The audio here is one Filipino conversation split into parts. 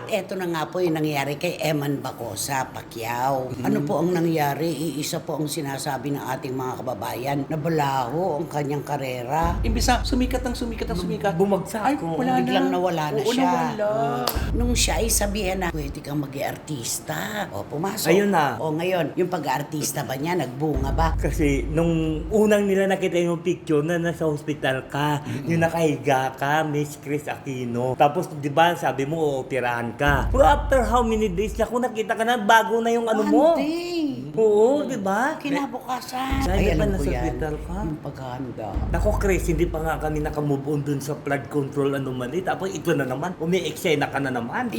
eto na nga po yung nangyari kay Eman Bacosa, Pacquiao. Ano po ang nangyari? Iisa po ang sinasabi ng ating mga kababayan na balaho ang kanyang karera. Imbis na sumikat ng sumikat. Bumagsak. Ay, wala na. Biglang nawala na Oo, siya. nawala. Nung siya ay sabihan na, pwede kang mag-artista. O, pumasok. Ayun na. O, ngayon, yung pag-artista ba niya, nagbunga ba? Kasi nung unang nila nakita yung picture na nasa hospital ka, yung nakahiga ka, Miss Chris Aquino. Tapos, di ba, sabi mo, operahan ka. Pero after how many days, naku, nakita ka na, bago na yung ano mo. Hindi. Oo, di ba? Kinabukasan. Ay, alam nasa ko yan. hospital ka. Yung paghahanda. Nako, Chris, hindi pa nga kami nakamove on dun sa flood control anomaly. Tapos ito na naman, umi-eksena ka na naman.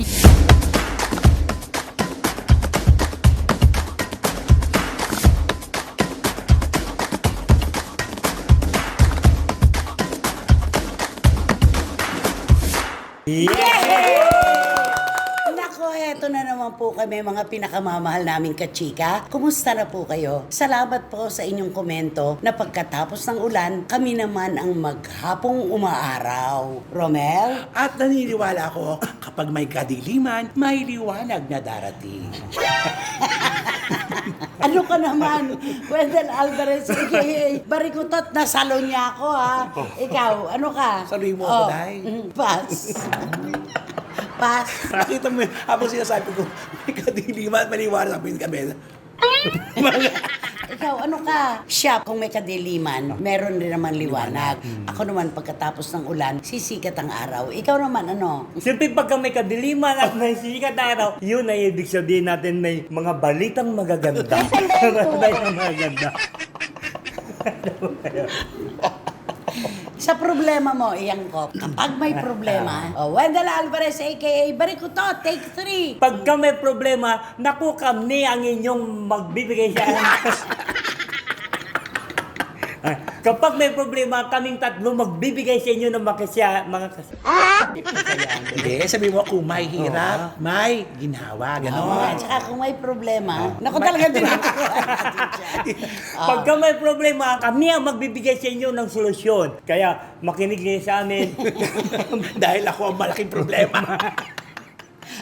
Nako, eto na naman po kami mga pinakamamahal naming kachika. Kumusta na po kayo? Salamat po sa inyong komento na pagkatapos ng ulan, kami naman ang maghapong umaaraw. Romel? At naniniwala ako, kapag may kadiliman, may liwanag na darating. Ano ka naman? Wendell Alvarez, aka Barikutot, nasalo niya ako ha. Ikaw, ano ka? Saluhin mo ako, Day. Pass. Pass. Nakita mo yun, habang sinasabi ko, may kadiliman, maliwanag, sabi ni Camila. Ikaw, ano ka? Siya, kung may kadiliman, meron rin naman liwanag. Ako naman, pagkatapos ng ulan, sisikat ang araw. Ikaw naman, ano? Siyempre, pagka may kadiliman at may sikat na araw, yun ay ibig sabihin natin may mga balitang magaganda. Balitang magaganda. Sa problema mo, iyang ko. Kapag may problema, Wendell Alvarez, aka Barikutot, take 3. Pagka may problema, naku kami ang inyong magbibigay sa Kapag may problema, kaming tatlo magbibigay sa inyo ng mga Hindi, sabi mo, kung may hirap, may ginawa, Oo, gano'n. at saka kung may problema, naku talaga din Pagka may problema, kami ang magbibigay sa inyo ng solusyon. Kaya makinig niyo sa amin. Dahil ako ang malaking problema.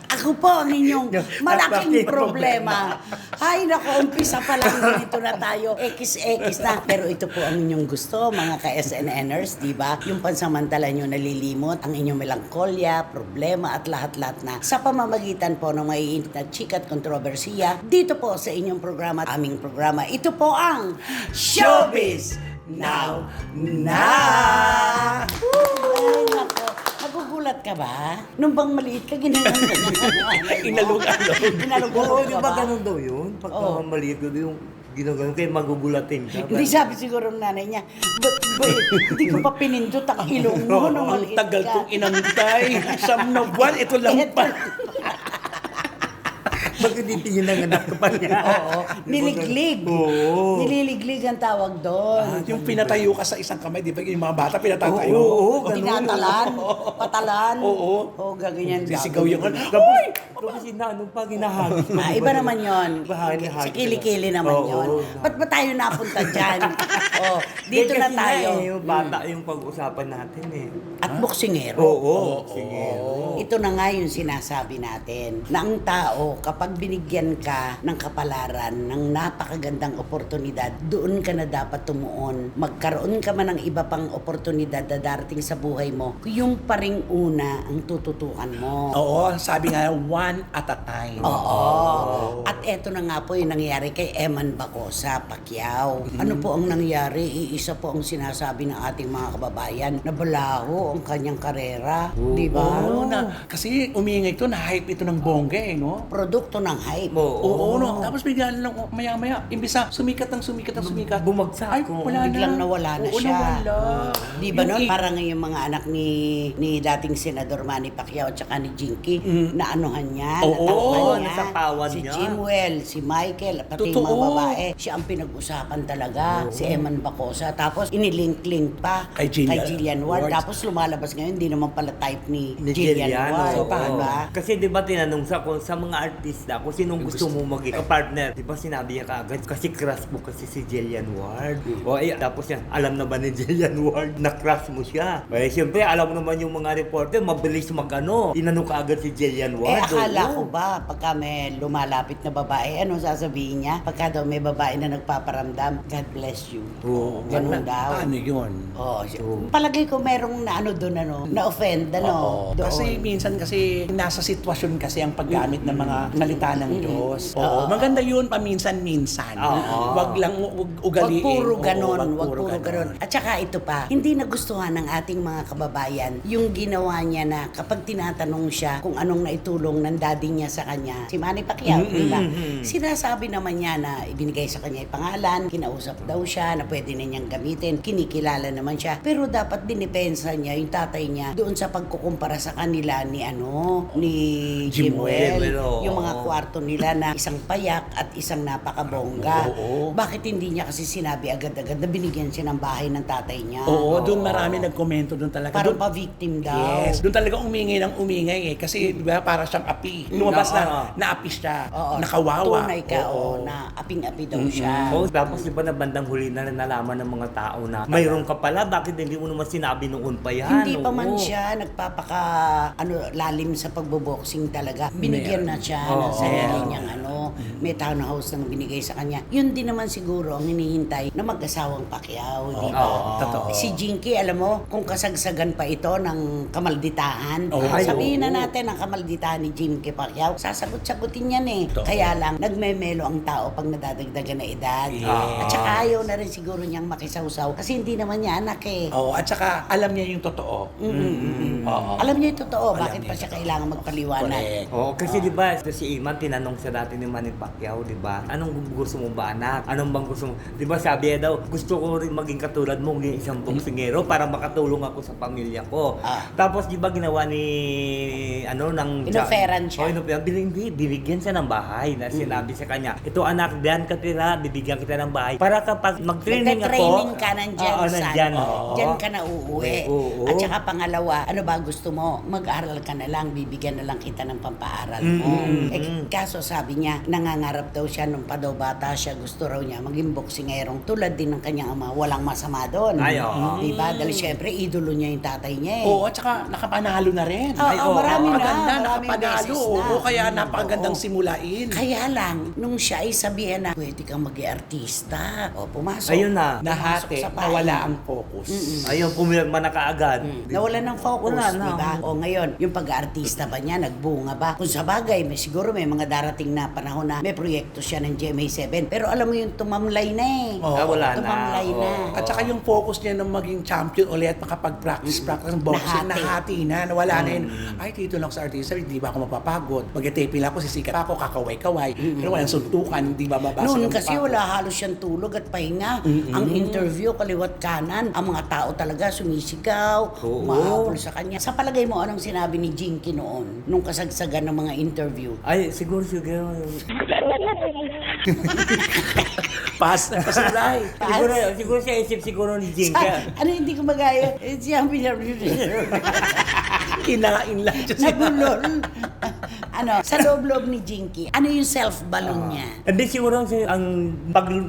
Ako po ang inyong malaking problema. Ay, naku, umpisa pa lang dito na tayo. X na. Pero ito po ang inyong gusto, mga ka-SNNers, di ba? Yung pansamantala nyo nalilimot, ang inyong melankolya, problema at lahat-lahat na sa pamamagitan po ng maiinit na chika at kontrobersiya. Dito po sa inyong programa, aming programa. Ito po ang Showbiz Now Na! Ay, naku. Nagugulat ka ba? Nung bang maliit ka, ginanong Inalog-alog. Oo, di ka ba ganun daw yun? Pagka Oo. maliit ko yung ginagano kayo magugulatin ka. Hindi sabi siguro ng nanay niya, hindi ko pa pinindot ang ilong mo nung Ang maliit tagal ka. kong inantay. Siyam na buwan, ito lang pa. Bakit hindi yun ang anak ko pa niya? Oo, niliglig. Oo. Nililiglig ang tawag doon. Yung pinatayo ka sa isang kamay, di ba? Yung mga bata pinatatayo. Oo, ganun. Tinatalan, patalan. Oo. Oo, gaganyan. Sisigaw yung Tapos ano pa ginahagis mo? Iba naman yon. Bahagi-hagi Sa kilikili naman Oo. yon. Ba't ba tayo napunta dyan? Oh, dito na tayo. Yung bata yung pag-usapan natin eh. At boksingero. Oo. Sige. Ito na nga yung sinasabi natin, na ang tao, kapag binigyan ka ng kapalaran, ng napakagandang oportunidad, doon ka na dapat tumuon. Magkaroon ka man ng iba pang oportunidad na darating sa buhay mo, yung pa ring una ang tututukan mo. Oo, sabi nga, one at a time. Oo. At eto na nga po yung nangyari kay Eman Bacosa, Pacquiao. Ano po ang nangyari? Iisa po ang sinasabi ng ating mga kababayan na balaho ang kanyang karera. Di ba? Oo, kasi umiingay ito, na-hype ito ng bongga eh, no? Produkto ng hype. Oo, no? Tapos bigla lang, maya-maya, imbis na sumikat ng sumikat. Bumagsak. Ay, wala na. Biglang nawala na Oo, siya. nawala. Di ba nun? Parang yung mga anak ni dating Senador Manny Pacquiao at saka ni Jinky, naanuhan niya, Oo, natakpan niya. nasapawan Si niya. Jimwell, si Michael, pati yung mga Totoo. babae. Siya ang pinag-usapan talaga, si Eman Bacosa. Tapos inilink-link pa Kay Jillian Ward. Ward. Tapos lumalabas ngayon, hindi naman pala type ni Ni Jillian Jillian, Ward. oo. Diba? Kasi di ba tinanong sa mga artist artista ako, sinong gusto mo maging partner? Di ba sinabi niya kaagad, kasi crush mo kasi si Jillian Ward. O ay, tapos yan, alam naman ni Jillian Ward na crush mo siya. Eh, siyempre, alam mo naman yung mga reporter, mabilis mag-ano. Inano kaagad si Jillian Ward. Akala oo. ko ba, pagka may lumalapit na babae, anong sasabihin niya? Pagka daw may babae na nagpaparamdam, God bless you. Oo. Ganun daw. Ano yun? Oh, palagay ko merong na ano doon, na-offend, Oo. doon. Kasi minsan kasi nasa sitwasyon kasi ang paggamit ng mga salita ng Diyos. Oo. Oo. Maganda yun paminsan-minsan. Oo. Wag lang Wag ugaliin. puro Oo, ganon, wag wag puro ganon. At saka ito pa, hindi nagustuhan ng ating mga kababayan yung ginawa niya na kapag tinatanong siya kung anong naitulong ng daddy niya sa kanya, si Manny Pacquiao, di ba? Sinasabi naman niya na ibinigay sa kanya yung pangalan, kinausap daw siya na pwede na niyang gamitin, kinikilala naman siya. Pero dapat dinipensa niya yung tatay niya doon sa pagkukumpara sa kanila ni Jimuel. Jimuel, oo. Yung mga kwarto nila na isang payak at isang napakabongga. Oo. Bakit hindi niya kasi sinabi agad-agad na binigyan siya ng bahay ng tatay niya? Oo, doon marami nagkomento doon talaga. Parang Doon- pa-victim daw. Yes, doon talaga umingay ng umingay eh. Kasi di ba para siyang api. Lumabas Oo. na, naapi siya. Oo, Nakawawa. tunay ka, Oo. na aping-api daw siya. Oh, tapos di ba na bandang huli na nalaman ng mga tao na mayroon ka pala, bakit hindi mo naman sinabi noon pa yan? Hindi pa man Oo. siya lalim sa pagboboxing talaga. Binigyan na siya ng Oo. sarili niyang may townhouse na binigay sa kanya. Yun din naman siguro ang hinihintay na mag-asawang Pacquiao, di ba? Oo. Totoo. Si Jinky, alam mo, kung kasagsagan pa ito ng kamalditahan, Oo. sabihin na Oo. natin ang kamalditahan ni Jinky Pacquiao, sasagot-sagutin yan eh. Totoo. Kaya lang, nagmemelo ang tao pag nadadagdagan na edad. Yes. At saka ayaw na rin siguro niyang makisawsaw kasi hindi naman niya anak eh. Oo, at saka alam niya yung totoo. Oo. Alam niya yung totoo, Alam bakit niya pa yung siya totoo. kailangan magpaliwanag? Correct. Oo, kasi di ba si Iman tinanong sa dati ni Manny Pacquiao, di ba? Anong gusto mo ba anak? Anong bang gusto mo? Di ba sabi niya daw, gusto ko rin maging katulad mo, maging isang boksingero para makatulong ako sa pamilya ko. Tapos di ba ginawa ni Inoferan siya. Oh, inoferan. Binigyan siya ng bahay na sinabi sa kanya, ito anak, diyan ka tira, bibigyan kita ng bahay. Para kapag mag-training ako, Nagka-training ka nandyan, Oo, nandyan. Oo. Diyan ka na uuwi. Oo. At saka pangalawa, ano ba gusto mo? Mag-aral ka na lang, bibigyan na lang kita ng pampaaral mo. Kaso sabi niya, nangangarap daw siya nung pa daw bata siya, gusto raw niya maging boksingerong tulad din ng kanyang ama. Walang masama doon. Ay, oo. Diba? Dahil syempre, idolo niya yung tatay niya eh. Oo, at saka nakapanalo na rin. Oo, marami na. Maganda, Maraming nakapanalo. beses na. Oo, kaya napakagandang Oo. simulain. Kaya lang, nung siya ay sabihan na, pwede kang maging artista. O, pumasok. Ayun na. Nahati, Pumasok sa bahay. nawala ang focus. Ayun, pumirma na kaagad. Nawala ng focus, Wala na. di ba? O ngayon, yung pag-aartista ba niya, nagbunga ba? Kung sa bagay, siguro may mga darating na panahon na may proyekto siya ng GMA7. Pero alam mo yung tumamlay na eh. Oo. Wala na. Tumamlay na. Oo. At saka yung focus niya ng maging champion ulit at makapag-practice ng boxing, nahati na, nawala na yun. Ay, dito lang sa artista, hindi ba ako mapapagod? Mag-tape lang ako, sisikat pa ako, kakaway-kaway. Pero walang suntukan, hindi ba mabasa Noon ng kasi pagod? wala halos siyang tulog at pahinga. Ang interview, kaliwat kanan. Ang mga tao talaga sumisigaw, Oo. mahabol sa kanya. Sa palagay mo, anong sinabi ni Jinky noon? Nung kasagsagan ng mga interview? Ay, siguro. Pasulay. Siguro siya isip siguro ni Jinky. Ano hindi ko magaya? Siya ang Kinain lang siya. nagulol. Sa loob-loob ni Jinky, ano yung self-balloon niya? Hindi siguro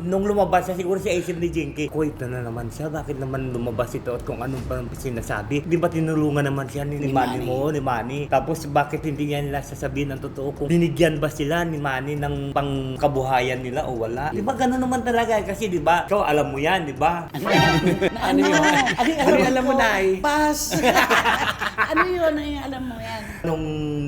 nung lumabas siya, siguro siya isip ni Jinky, kuwait na naman siya, bakit naman lumabas ito at kung anong pa sinasabi? Di ba tinulungan naman siya ni Manny? Tapos bakit hindi niya nila sasabihin ang totoo kung binigyan ba sila ni Manny ng pangkabuhayan nila o wala? Di ba gano'n naman talaga? Kasi di ba, ikaw alam mo yan, di ba? Ano yun? Ano yung alam mo, Nay? Pass. Ano yun? Ano yung alam mo yan? Nung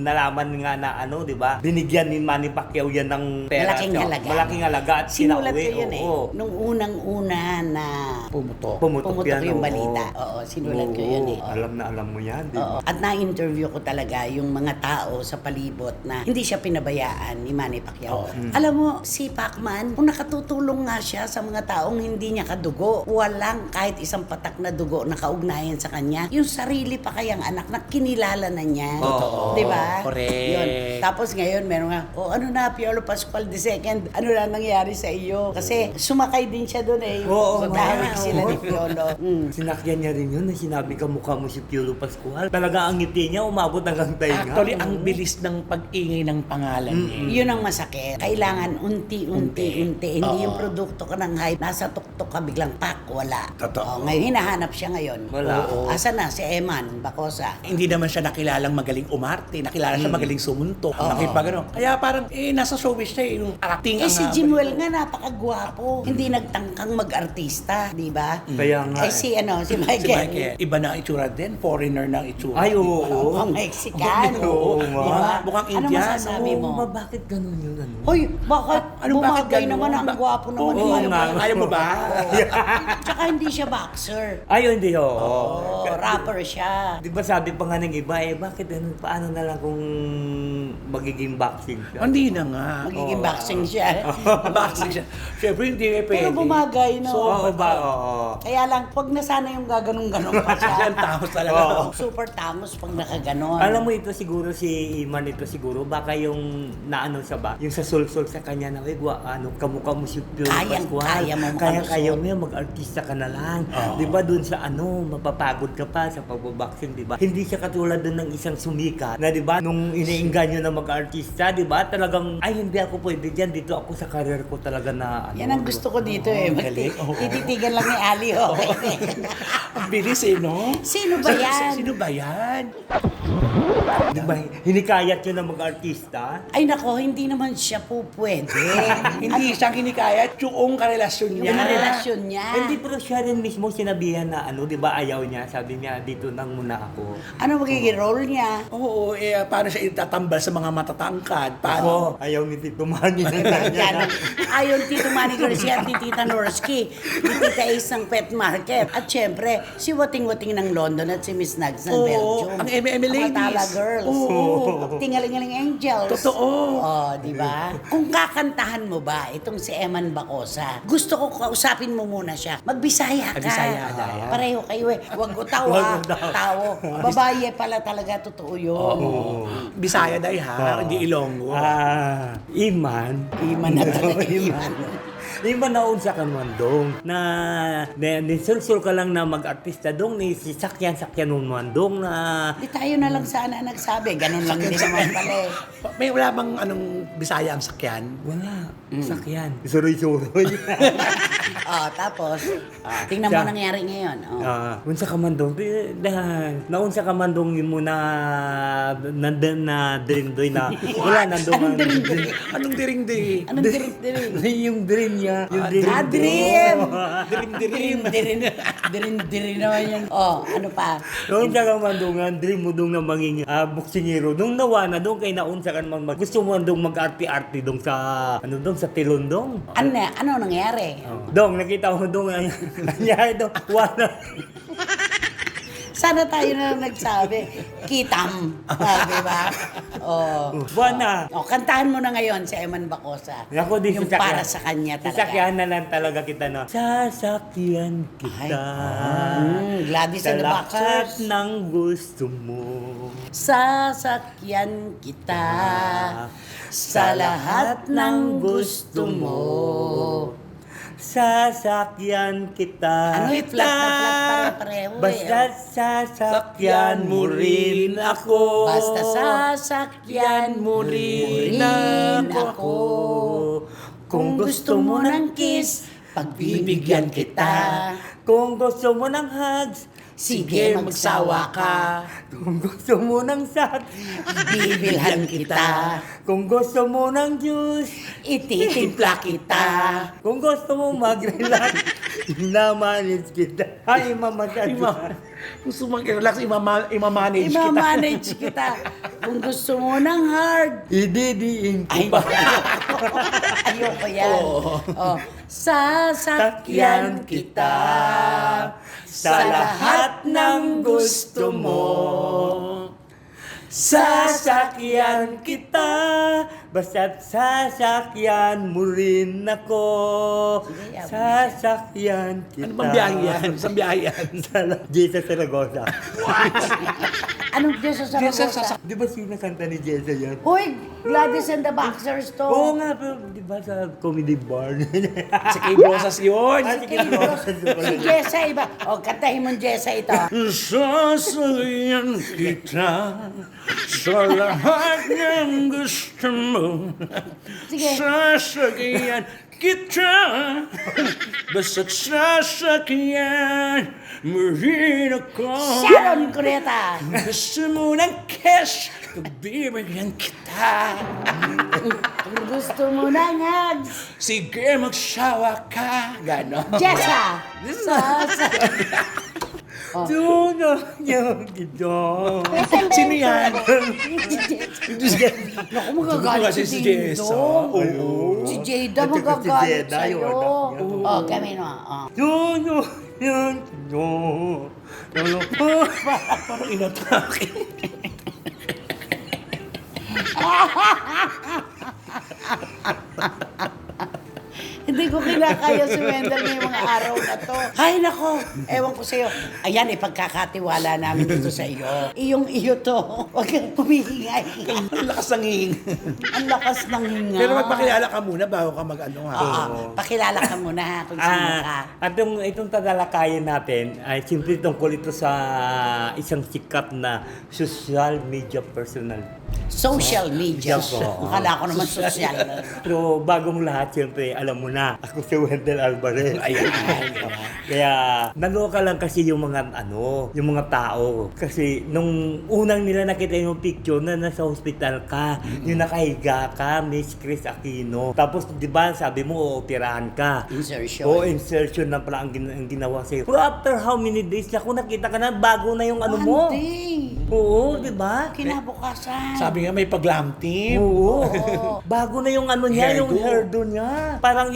nalaman nga na di ba, binigyan ni Manny Pacquiao yan ng pera. Malaking halaga. Malaking halaga at Sinulat sinauwi. ko yun eh. Oo. Nung unang-una na Pumutok yan, yung oo. balita. Oo, sinulat ko yun eh. Alam na alam mo yan, di Oo. ba? At na-interview ko talaga yung mga tao sa palibot na hindi siya pinabayaan ni Manny Pacquiao. Alam mo, si Pacman, kung nakatutulong nga siya sa mga taong hindi niya kadugo, walang kahit isang patak na dugo na kaugnayan sa kanya, yung sarili pa kayang anak na kinilala na niya. Oo. Di ba? Correct. Yun. Tapos ngayon, meron nga, ano na, Piolo Pascual II, ano na nangyari sa iyo? Kasi sumakay din siya doon eh. Oo, Dahil nga. sila ni Piolo. Sinakyan niya rin yun na sinabi ka mukha mo si Piolo Pascual. Talaga ang ngiti niya umabot hanggang tainga. Actually, ang bilis ng pag-ingay ng pangalan niya. Yun ang masakit. Kailangan unti-unti. Hindi yung produkto ka ng hype. Nasa tuktok ka biglang pak, wala. Totoo. Ngayon, hinahanap siya ngayon. Wala. Asa na si Eman Bacosa? Hindi naman siya nakilalang magaling umarte, nakilala siya magaling sumuntok, nakipagano. Kaya parang nasa showbiz siya yung acting Si Jimwell nga napakagwapo. Hindi nagtangkang mag-artista, di ba? Kaya nga. Si Si Michael, iba na ang itsura din, foreigner na ang itsura. Ay, oo. Mukhang Mexican. Oo, Di nga. ba? Mukhang Ano Indiano. masasabi mo? Bakit ganun yun? Hoy, bakit? Ano, bakit Bumagay ganun? naman, ang gwapo naman. Oo ni nga. Michael. Ayaw mo ba? Tsaka hindi siya boxer. Ay, hindi ho. Rapper siya. Di ba sabi pa nga ng iba, bakit ano, paano na lang kung magiging boxing siya? Hindi na nga. Magiging boxing siya. Boxing siya. Siyempre, hindi pwede. Pero bumagay, no? Oo ba? Oo. Kaya lang, wag na sana yung gaganong-ganon pa siya. Siya ang tao talaga. Oo. Super tamos pag nakaganon. Alam mo ito siguro si Iman ito siguro baka yung naano siya ba yung sa sulsul sa kanya na kamukha mo si Piolo Pascual Kaya mo kaya mo yan, mag-artista ka na lang di ba dun sa mapapagod ka pa sa pagboboxing di ba hindi siya katulad dun ng isang sumikat na di ba nung iniinggan nyo na mag-artista di ba talagang ay hindi ako pwede dyan dito ako sa career ko talaga na Yan ang gusto ko dito eh. galing. Oo. Tititigan lang ni Ali, okay? Ang bilis no? Sino ba yan? Sino ba yan? di ba hinikayat nyo na mag-artista Ay nako, hindi naman siya po pwede. Hindi siyang hinikayat yung karelasyon niya. Yung relasyon niya. hindi pero siya rin mismo sinabihan na di ba ayaw niya sabi niya dito nang muna ako Ano magiging role niya? Oo, paano siya itatambal sa mga matatangkad? Paano? ayaw ni Tito Manny na Yan. ganyan. Ayon Tito Manny Garcia at ni Tita Norsky, ni Tita Ace ng Pet Market. At syempre, si Wating-Wating ng London at si Miss Nags ng Oo, Belgium. ang MM ladies. Ang Matala Girls. Oo. Tingaling-aling Angels. Totoo. Oh, di ba? Kung kakantahan mo ba itong si Eman Bacosa, gusto ko kausapin mo muna siya. Magbisaya ka. Magbisaya, Daya. Pareho kayo eh. Huwag utaw Huwag ha. utaw. Tawo. Babae pala talaga, totoo yun. Bisaya day ha, hindi Ilonggo. Iman. Iman na talaga. Iman. Iman naon sa kanwandong na nisulsul ka lang na mag-artista dong ni si sakyan ng mandong na Di tayo na lang sana nagsabi. Ganun lang din naman pala eh. May wala bang Bisaya ang sakyan? wala sakyan. Suroy-suroy. Tapos, tingnan mo Siya- nangyari ngayon. unsa ka mandong naon sa kamandong mo na nandun na drindoy na wala nandun Anong diring-diring? Anong diring-diri? Anong diring-diring? yung dream niya yung Dream! Diring-diring. Diring naman yan. Ano pa? Noong sa kamandungan, dream mo dong na maging boksingero. Nung nawa na dong kay naunsa kan gusto mo dong mag-arte-arte dong sa sa tilon dong. Ano nangyari? Dong, nakita ko dong nangyari dong. Wala. Sana tayo na lang nagsabi. Kitam. Di ba? Buwana. Kantahan mo na ngayon si Eman Bacosa. Ako din Yung sasakyan. para sa kanya talaga. Sasakyan na lang talaga kita na. Sasakyan kita. Gladys Sa and the lahat Boxers. ng gusto mo. Sasakyan kita sa lahat ng gusto mo. Sasakyan kita. Ano flat na flat pareho eh. Basta sasakyan mo rin ako. Basta sasakyan mo rin ako. Kung gusto mo ng kiss, pagbibigyan kita. Kung gusto mo ng hugs, Sige, magsawa ka. Kung gusto mo ng sat, Bibilhan kita. Kung gusto mo ng juice, Ititimpla kita. kung gusto mo mag-relax, na-manage kita. Ay, mamasad Gusto mo relax, imamanage kita. Imamanage kita. Kung gusto mo ng hard, Ididiin ko ay, pa. ayoko yan. Sasakyan kita sa lahat ng gusto mo. Sasakyan kita, basta't sasakyan mo rin ako. Sige, yaman Sasakyan kita. Ano bang biyahe yan? Saan biyahe yan? Jesus Saragosa. Anong Diyos sa Saragosa? Di ba sinakanta ni Jessa yan? Uy, Gladys and the Boxers to. Oo nga, pero di ba sa comedy bar? Si Kay Brosas yun. Ah, Kay Bros, si Jessa iba. O, kantahin mo Jessa ito. Sasalihan kita sa lahat ng gusto mo. Sige. Sasakyan kita basta't sasakyan mo rin ako. Sharon Cuneta. Gusto mo ng cash, bibigyan kita. Kung gusto mo ng hugs. Sige, magsawa ka. Ganon. Jessa. Tuno yung gito. Sino yan? Naku, magagalit Kasi si si Ding Jessa. Dong. Oo. Si Jada At saka si magagalit Jada, yung sa'yo. anak niya. Oh, kami no. Oh. Tuno yung gito. Parang inatake. Hindi ko kinakaya si Wendell ngayong mga araw na to. Ay, nako. Ewan ko sa'yo. Ayan, ipagkakatiwala namin dito sa iyo. Iyong iyo to. Huwag kang humihingay. Ang lakas ng hihing. Ang lakas ng hinga. Pero magpakilala ka muna bago ka mag-ano ha. Pakilala ka muna ha, kung sino ka. At itong tatalakayin natin ay simple tungkol ito sa isang sikat na social media personal. Social media. Oo. Akala ko naman social. Pero bagong lahat, siyempre, alam mo na, ako si Wendell Alvarez. Ayan. Kaya, naloka lang kasi yung mga, yung mga tao. Kasi, nung unang nila nakita yung picture na nasa hospital ka, yung nakahiga ka, Miss Chris Aquino. Tapos, di ba, sabi mo, ooperahan ka. Insertion. Oo, insertion na pala ang ginawa sa'yo. Pero after how many days, naku, nakita ka na, bago na yung ano mo. One day. Oo, di ba? Kinabukasan. Sabi nga may pag-glam team. Oo. Oo. Bago na yung ano niya, yung Hairdo. hairdo niya. Parang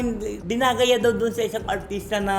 binagaya daw doon sa isang artista na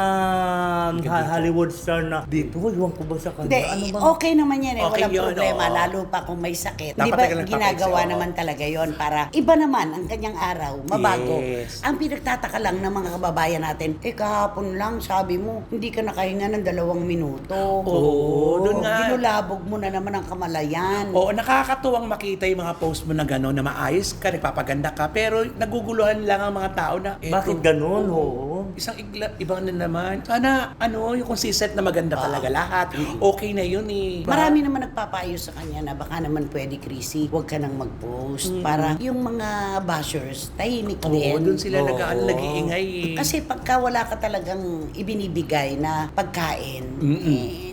Hollywood star na dito. Iwan ko ba sa kanya? Hindi, Ano ba? okay naman yan eh. Okay Walang yun, problema. oo. Lalo pa kung may sakit. Dapat Di ba talaga ginagawa nagpapaiksi, naman talaga yon para iba naman ang kanyang araw. Mabago. Yes. Ang pinagtataka lang ng mga kababayan natin, kahapon lang sabi mo, hindi ka nakahinga ng 2 minuto. Oo, doon nga. Ginulabog mo na naman ang kamalayan. Oo, nakakatuwang makita yung mga post mo na gano'n, na maayos ka, nagpapaganda ka, pero naguguluhan lang ang mga tao na, Bakit ganun? Oo. Isang ibang na naman. Sana, yung consistent na maganda talaga lahat. Okay na yun eh. Marami naman nagpapayo sa kanya na baka naman pwede, Chrissy, huwag ka nang mag-post para yung mga bashers, tahimik Oo, din. doon sila Oo. nag-iingay eh. Kasi pagka wala ka talagang ibinibigay na pagkain,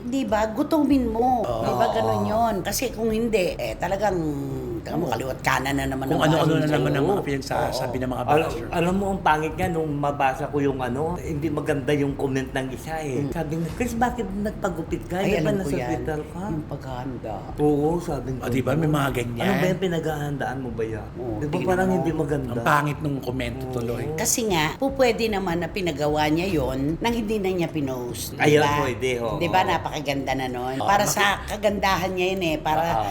di ba, gutumin mo. Di ba, ganun yun. Kasi kung hindi, talagang, kaliwat kanan na naman Kung ang ano-ano bashers na naman sa'yo. ang mga pinagsasabi ng mga basher. Alam mo, ang pangit nga nung mabasa ko yung hindi maganda yung comment ng isa eh. Sabi niya, Chris, bakit nagpagupit ka? Ay, Di ba alam ko nasa yan. hospital ka? Yung paghahanda. Oo, sabi ko. Di ba, may mga ganyan. Ano ba yung pinaghahandaan mo ba yan? Oo, Di ba tingnan parang mo. hindi maganda? Ang pangit nung komento tuloy. Kasi nga, pwede naman na pinagawa niya yon nang hindi na niya pinost. Ayun, pwede, oo. Di ba, napakaganda na nun. Para sa kagandahan niya yun eh.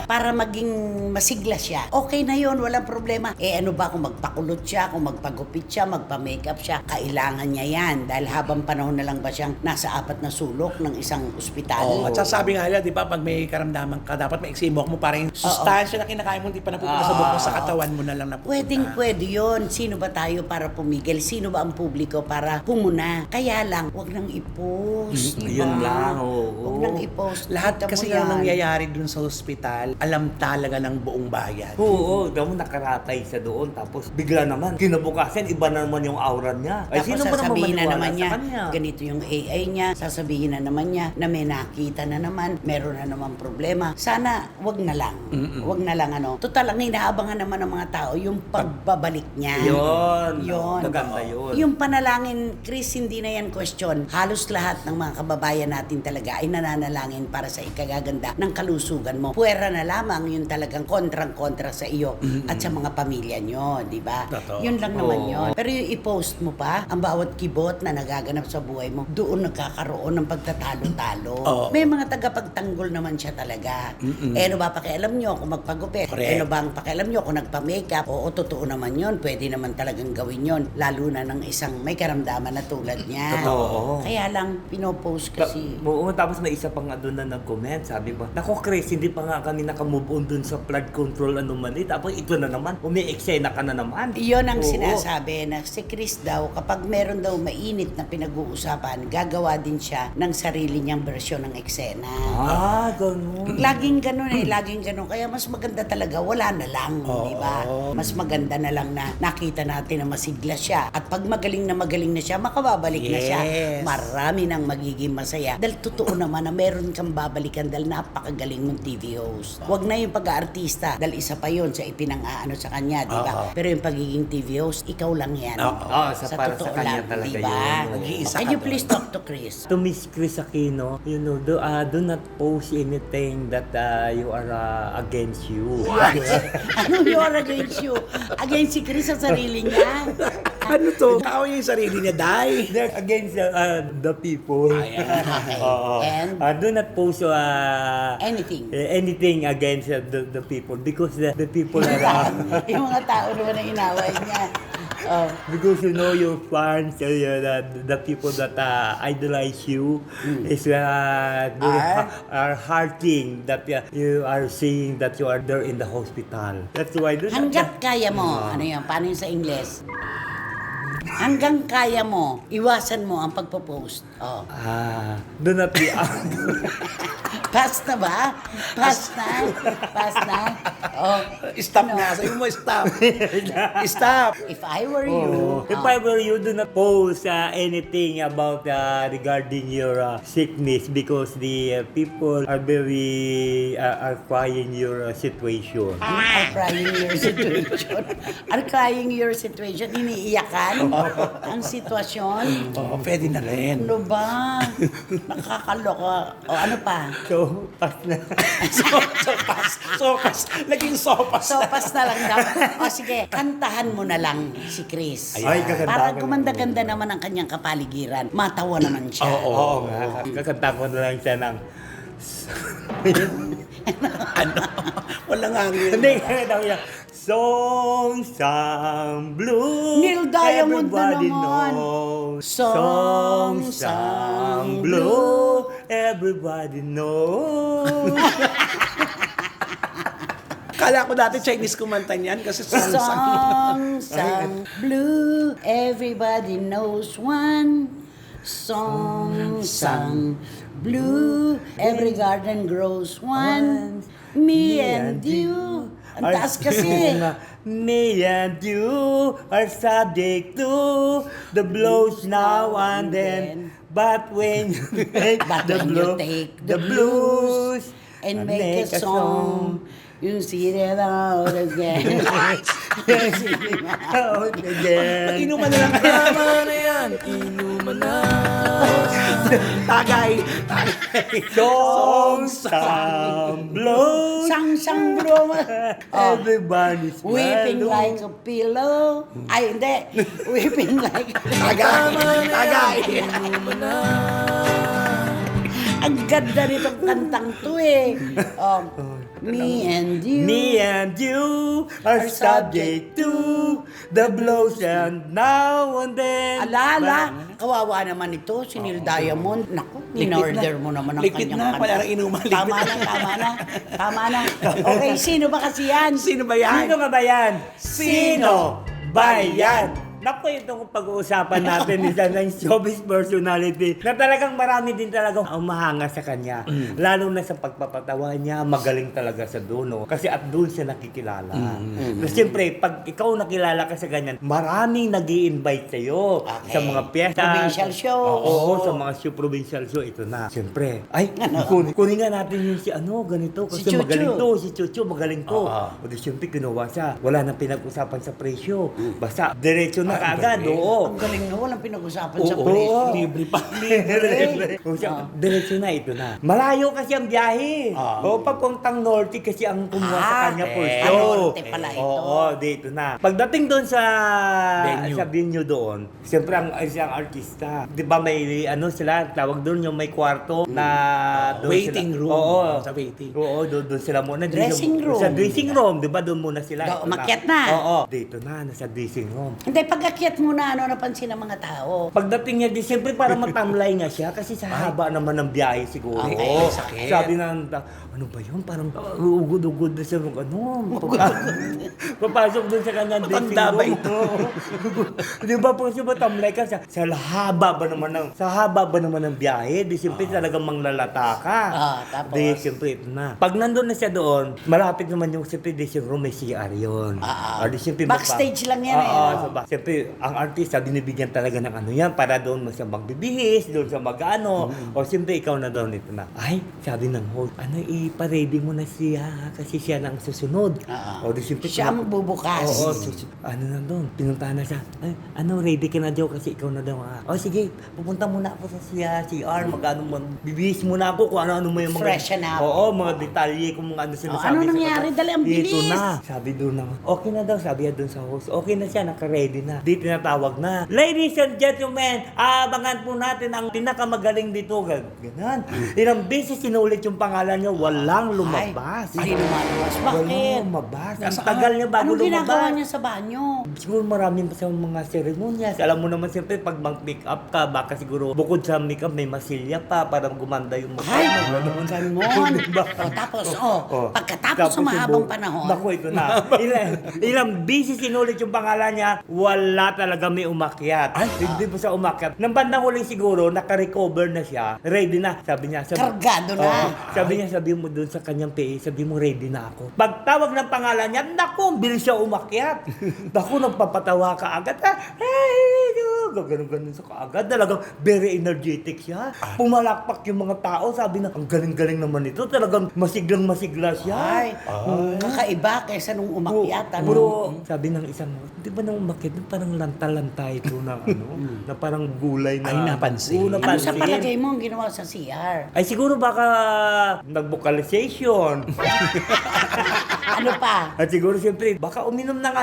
Para maging masigla siya. Okay na yun, walang problema. Ano ba kung magpakulot siya, kung magpagupit siya, magpa-makeup siya, kailangan niya yan. Dahil habang panahon na lang ba siyang nasa 4 na sulok ng isang ospital. Oo, at sasabi nga nila, di ba, pag may karamdaman ka, dapat may buhok mo para yung sustansya na kinakain mo, hindi pa napupunta sa buhok mo, sa katawan mo na lang napupunta. Pwede yun. Sino ba tayo para pumigil? Sino ba ang publiko para pumuna? Kaya lang, wag nang i-post. Diba? Yun lang, oo. Wag nang i-post. Lahat Kita mo kasi yan. yung nangyayari dun sa ospital, alam talaga ng buong bayan. Oo, daw nakaratay siya doon. Tapos bigla naman, kinabukasan, iba na naman yung aura niya. Ay, Tapos sino ba naman sasabihin na maniwala naman sa niya, kanya? ganito yung AI niya, sasabihin na naman niya na may nakita na naman, meron na naman problema. Sana, wag na lang. Wag na lang Total, ang inaabangan naman ng mga tao, yung pagbabalik niya. Yun. Maganda yun. Yung panalangin, Chris, hindi na yan question. Halos lahat ng mga kababayan natin talaga ay nananalangin para sa ikagaganda ng kalusugan mo. Puwera na lamang yung talagang kontrang kontra sa iyo at sa mga pamilya nyo, di ba? Totoo. Yun lang naman Oo. yun. Pero yung i-post mo pa, ang bawat kibot na nagaganap sa buhay mo, doon nagkakaroon ng pagtatalo-talo. Oo. May mga tagapagtanggol naman siya talaga. Ano ba pakialam nyo kung magpagupit? Correct. Ano ba ang pakialam nyo kung nagpa-makeup? Oo, totoo naman yun. Pwede naman talagang gawin yun. Lalo na ng isang may karamdaman na tulad niya. Totoo. Kaya lang, pinopost kasi. Oo, tapos may isa pa nga doon na nag-comment, sabi ba, "Nako Chris, hindi pa nga kami nakamove on doon sa flood control anomaly, tapos ito na naman, umi-eksena ka na naman." Iyon ang Oo. sinasabi na si Chris daw, kapag meron daw mainit na pinag-uusapan, gagawa din siya ng sarili niyang bersyon ng eksena. Ah, ganun. Laging ganun laging ganun. Kaya mas maganda talaga, wala na lang, di ba? Mas maganda na lang na nakita natin na masigla siya. At pag magaling na siya, makababalik na siya. Yes. Marami nang magiging masaya. Dahil totoo naman na meron kang babalikan dahil napakagaling mong TV host. Huwag na yung pag-aartista dahil isa pa yun sa ipinang-aano sa kanya, di ba? Pero yung pagiging TV host, ikaw lang yan. Oo, para sa totoo kanya lang, talaga di ba? yun. Mag-iisa Can ka you please talk to Chris? To Miss Chris Aquino, do not post anything that you are against you. Ano yung against you? Against si Chris sa sarili niya? Ano to? Tao yung sarili niya, Day. They're against the people. Okay. Oo. And Do not post anything. anything against the people because the people are Yung mga tao naman ang inaway niya. Oh. because your fans, the people that idolize you is are hearting that you are seeing that you are there in the hospital. That's why Hanggat kaya mo, ano yan, paano yun sa Ingles? Hanggang kaya mo, iwasan mo ang pagpo-post. Oh. do not be Pass na ba? Pass na? Pass na? Oh. Stop Ano? na. Sabi mo, stop. Stop. If I were you, If I were you, do not post anything about regarding your sickness because the people are very are crying your situation. are crying your situation. Are crying your situation. Iniiyakan ang sitwasyon. Oo, pwede na rin. Ano ba? Nakakaloka. O ano pa? So, pas na. Sopas. Naging sopas. Sopas na lang daw. O sige, kantahan mo na lang si Chris. Ay, kakanta Para ko. gumanda-ganda naman ang kanyang kapaligiran. Matawa naman siya. Oo nga. Kakanta ko na lang siya ng... Ano? Walang hangin. Hindi, kakanta ko siya. Song Blue. Neil Diamond na Everybody naman. knows. Song Blue. Everybody knows. Kala ko dati Chinese kumanta niyan kasi Song blue, everybody knows one. Song blue, every garden grows one. Me and you. Ang taas kasi. Me and you are subject to the blows now and then. But when you take But the when you blow, take the blues and make a song, you see it out again. out again. Inuman na lang. Tama na yan. Inuman na. Tagay. Song blues. Sang bro. Everybody's Weeping mellow. like a pillow. Ay, hindi. Weeping like Tagay. Tagay. Ang ganda nitong kantang to eh. Me and you. Me and you are subject to the blows and now and then. Alala, kawawa naman ito, si Neil Diamond. Naku, in-order mo naman ang Likit kanyang na, wala nang inuman. Likit Tama na, tama na. Okay, sino ba kasi yan? Sino ba yan? Sino ba yan? Sino ba yan? Naku, itong pag-uusapan natin isa ng showbiz personality na talagang marami din talagang umahanga sa kanya. Lalo na sa pagpapatawa niya, magaling talaga sa doon. Kasi at doon siya nakikilala. Kasi siyempre, pag ikaw nakilala ka sa ganyan, maraming nag-i-invite sa'yo sa mga piyesta. Provincial show. Oo, sa mga provincial show. Ito na. Siyempre, ay, kunin nga natin yung si ano, ganito. Kasi Si Chuchu. magaling to. Si Chuchu, magaling to. O di siyempre, kinuha siya. Wala nang pinag-usapan sa presyo. Basta, diretso na. na kaagad, oo. Ang galing na, walang pinag-usapan sa Oo. presyo. Libre pa. Libre. O siya, diretso na, ito na. Malayo kasi ang biyahe. O, papuntang norte kasi ang kumuha sa kanya po. Norte pala ito. Oo, dito na. Pagdating doon sa venue doon, siyempre ang isang artista, di ba may sila, tawag doon yung may kwarto na doon Waiting sila. room. Oo. Sa waiting. Oo, doon sila muna. Dressing room. Sa dressing room, di ba doon muna sila. Umakyat na. Oo, dito na, nasa dressing room. Hindi, pag-akyat muna, napansin ng mga tao. Pagdating niya, di siyempre para matamlay nga siya kasi sa haba naman ng biyahe siguro. Okay, Oo. sakit. Sabi na, ano ba yun? Parang ugod-ugod na siya. Papasok doon sa kanyang dressing Matanda ba room. ito? Di ba po siya matamlay ka sa haba ba naman ng biyahe? Di siyempre talagang manglalata ka. Tapos? Di siyempre ito na. Pag nandun na siya doon, malapit naman yung siyempre dressing room, may CR yun. Di siyempre Backstage lang yan Siyempre, ang artista, binibigyan talaga ng yan para doon siya magbibihis, doon siya mag-ano. O siyempre, ikaw na doon ito na. Ay, sabi ng host, ipa-ready mo na siya kasi siya na ang susunod. O di siyempre, Siya ang magbubukas. Oo, na doon. Pinuntahan na siya. Ay, ready ka na daw kasi ikaw na daw. O sige, pupunta muna ako sa CR, bibihis muna ako kung ano-ano mo yung mga... Freshen up. Oo, mga detalye kung mga ano sinasabi. Ano nangyari? Dali, ang bilis. Dito na. Sabi doon na, okay na daw, sabi doon sa host. Okay na siya, naka-ready na. Di tinatawag na. Ladies and gentlemen, abangan po natin ang pinakamagaling dito. Ganon. Ilang beses sinulit yung pangalan niya, walang lumabas. Hindi lumalabas. Walang Bakit? lumabas. Ang tagal niya bago Anong ginagawa lumabas. niya sa banyo? Siguro maraming pa sa mga seremonyas. Alam mo naman siyempre pag mag-make up ka, baka siguro bukod sa make up may masilya pa para gumanda yung mukha Ay, mo. ganon. Diba? Tapos, pagkatapos Tapos ng mahabang yung panahon, Naku, ito na. Ilang busy sinulit yung pangalan niya, wala talaga may umakyat. Hindi pa siya umakyat. Nang bandang huling siguro, naka-recover na siya, ready na. Sabi niya, kargado na. sabi mo doon sa kanyang PA, sabi mo ready na ako. Pagtawag ng pangalan niya, naku, bilis siya umakyat. Naku, nagpapatawa ka agad. Ganun sa kaagad. Talagang very energetic siya. Pumalakpak yung mga tao. Sabi na, ang galing-galing naman ito. Talagang masiglang-masigla siya. Ay, kakaiba kaysa nung umakyat. Bro, sabi ng isang, di ba nang umakyat, parang lanta-lanta ito na na parang gulay na. Ay, napansin. Ano sa palagay mo ang ginawa sa CR? Ay, siguro baka nag-vocalization. Ano pa? At siguro siyempre, baka uminom ng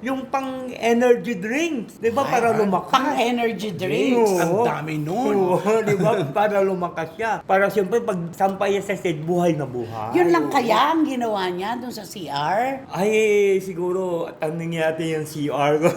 yung pang energy drinks. Di ba? Para lumakas. Pang energy drinks. Ang dami nun. Oo, di ba? Para lumakas siya. Para siyempre, pag sampay niya sa stage, buhay na buhay. Yun lang kaya ang ginawa niya dun sa CR? Ay, siguro, tanongin natin yung CR ko.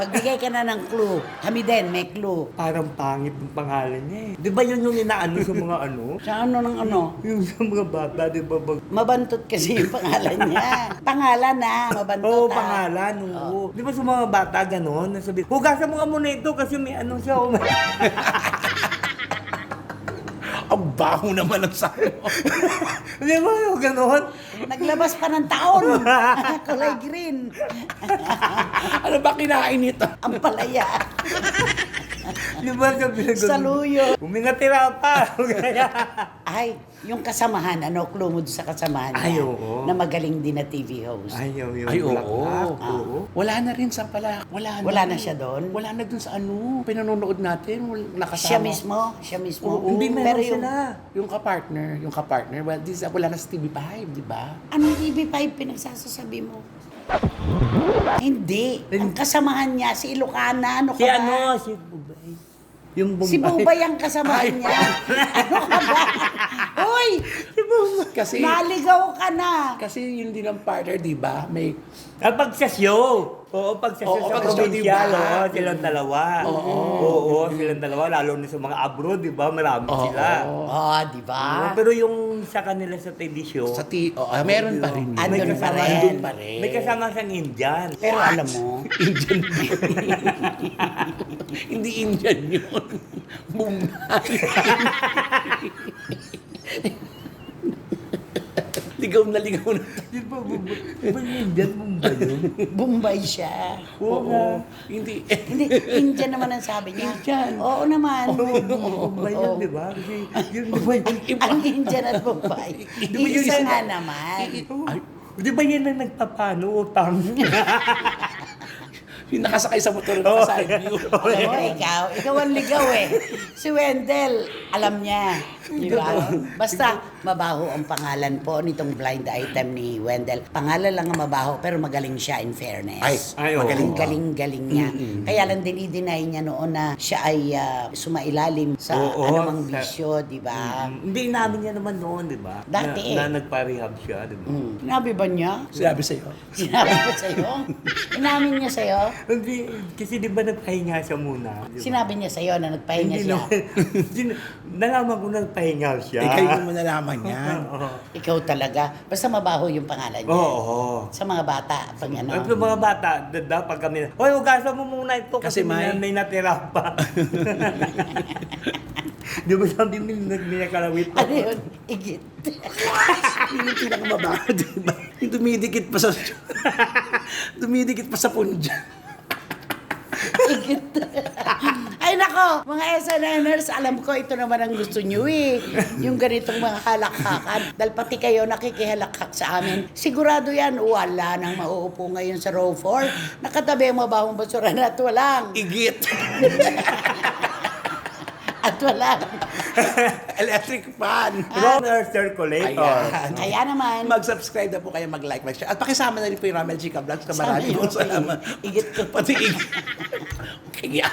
Magbigay ka na ng clue. Kami din, may clue. Parang pangit yung pangalan niya eh. Di ba yun yung inaano sa mga Sa ano ng ano? Yung sa mga bata, di ba? Mabantot kasi yung pangalan niya. Pangalan mabantot. Oo, pangalan, oo. Di ba sa mga bata gano'n? Nasabi, hugasan mo nga muna ito kasi may siya. Ang baho naman ang sayo. Di ba yung gano'n? Naglabas pa ng taon. Kulay green. Ano ba kinain ito? Ang palaya. Di ba sabi na Saluyo. Humingatira pa. Ay, yung kasamahan, clue mo sa kasamahan niya? Ay, oo. Na magaling din na TV host. Ayaw yun. Ay, oo. Oo. Wala na rin sa pala. Wala na siya doon? Wala na dun sa pinanonood natin. Nakasama. Siya mismo. Oo. Hindi meron Pero sila. Yung kapartner, well, wala na sa TV5, di ba? Anong TV5 pinagsasasabi mo? Hindi. Ang kasamahan niya, si Ilocana. Ano ka Si ba? si Bubay. Yung Bombay. Si Bubay ang kasamahan niya. Ano ka ba? Uy! Kasi, Naligaw ka na. kasi yun din ang partner, di ba? May, Pag sa show. Oo, pag sa show Oo, sa pag sa show, provincial, diba? silang dalawa. Oo, silang dalawa. Lalo na sa mga abroad, di ba? Marami sila. Di ba? Oo, pero yung sa kanila sa TV show, meron pa rin yun. Andun pa rin. Andun pa rin. may kasama siyang Indian. Pero alam mo, Indian yun. Hindi Indian yun. Mumbai. Ligaw na. Di ba Indian mo ba yun? Bombay siya. Oo. Hindi. Hindi, Indian naman ang sabi niya. Indian. Oo naman. Bombay yun, di ba? Kasi yun, Ang Indian at Bombay. Di ba yun Isa isa- nga naman. Di ba yan ang nagpapano utang? Yung nakasakay sa motor na side view. Alam mo, ikaw ang ligaw eh. Si Wendell, alam niya. Di ba? Basta, mabaho ang pangalan po nitong blind item ni Wendell. Pangalan lang ang mabaho, pero magaling siya in fairness. Ay, oo. magaling ka. Galing niya. Kaya lang dinideny niya noon na siya ay sumailalim sa Oo, anumang sa- bisyo, di ba? Hindi namin niya naman noon, di ba? Dati na nagpa-rehab siya, di ba? Sinabi ba niya? Sinabi sa'yo. Sinabi ko sa'yo? Inamin niya sa'yo? Hindi, kasi di ba nagpahinga siya muna? Di ba? Sinabi niya sa'yo na nagpahinga Hindi siya? nalaman ko na nagpahinga siya. Ikaw yung mo nalaman yan. Oo. Ikaw talaga. Basta mabaho yung pangalan niya. Oo. Sa mga bata, pag ano. At yung mga bata, dapat kami na, hoy, ugasan mo muna ito kasi, Kasi may natira pa. Di ba sabi mo nagminakalawit Ano yun? Igit. Yun yung pinakamabaho, di ba? Yung dumidikit pa sa... dumidikit pa sa punja. Igit. Ay nako, mga SNNers, alam ko ito naman ang gusto nyo eh. Yung ganitong mga halakhakan. Dahil pati kayo nakikihalakhak sa amin. Sigurado yan, wala nang mauupo ngayon sa row 4. Nakatabi ang mabahong basura at walang. Igit. At walang. Electric fan. Roller circulator. Ayan. Kaya naman. Mag-subscribe na po kayo, mag-like, mag-share. At pakisama na rin po yung Ramel Chica Vlogs na marami Sabi po mo, salamat. igit ko. Pati igit. Kaya.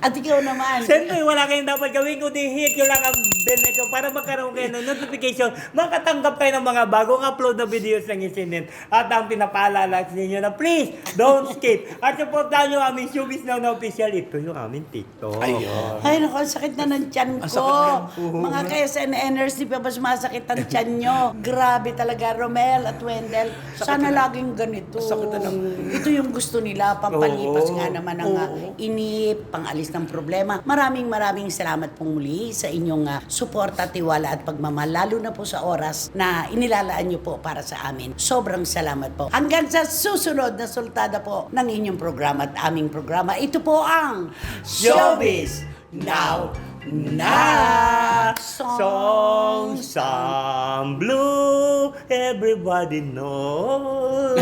At ikaw naman. Siyempre, wala kayong dapat gawin kundi hit nyo lang ang bell na ito para magkaroon kayo ng notification, makatanggap kayo ng mga bagong upload na videos ng Isinin. At ang pinapaalala sa inyo na please, don't skip. At supportahan nyo aming Showbiz Now na official. Ito yung aming TikTok. Ayun. Ay, naku, ang sakit na ng tiyan Ang ko. sakit ng puho. Mga ka-SNNers, di ba ba sumasakit ang tiyan nyo? Grabe talaga, Romel at Wendell. Sana laging ganito. Sakit na Ito yung gusto nila, pampalipas Oo. nga naman ng inip, pangalis ng problema. Maraming salamat pong muli sa inyong suporta, tiwala at pagmamahal, lalo na po sa oras na inilalaan nyo po para sa amin. Sobrang salamat po. Hanggang sa susunod na sultada po ng inyong programa at aming programa. Ito po ang Showbiz Now na Song some blue, everybody knows.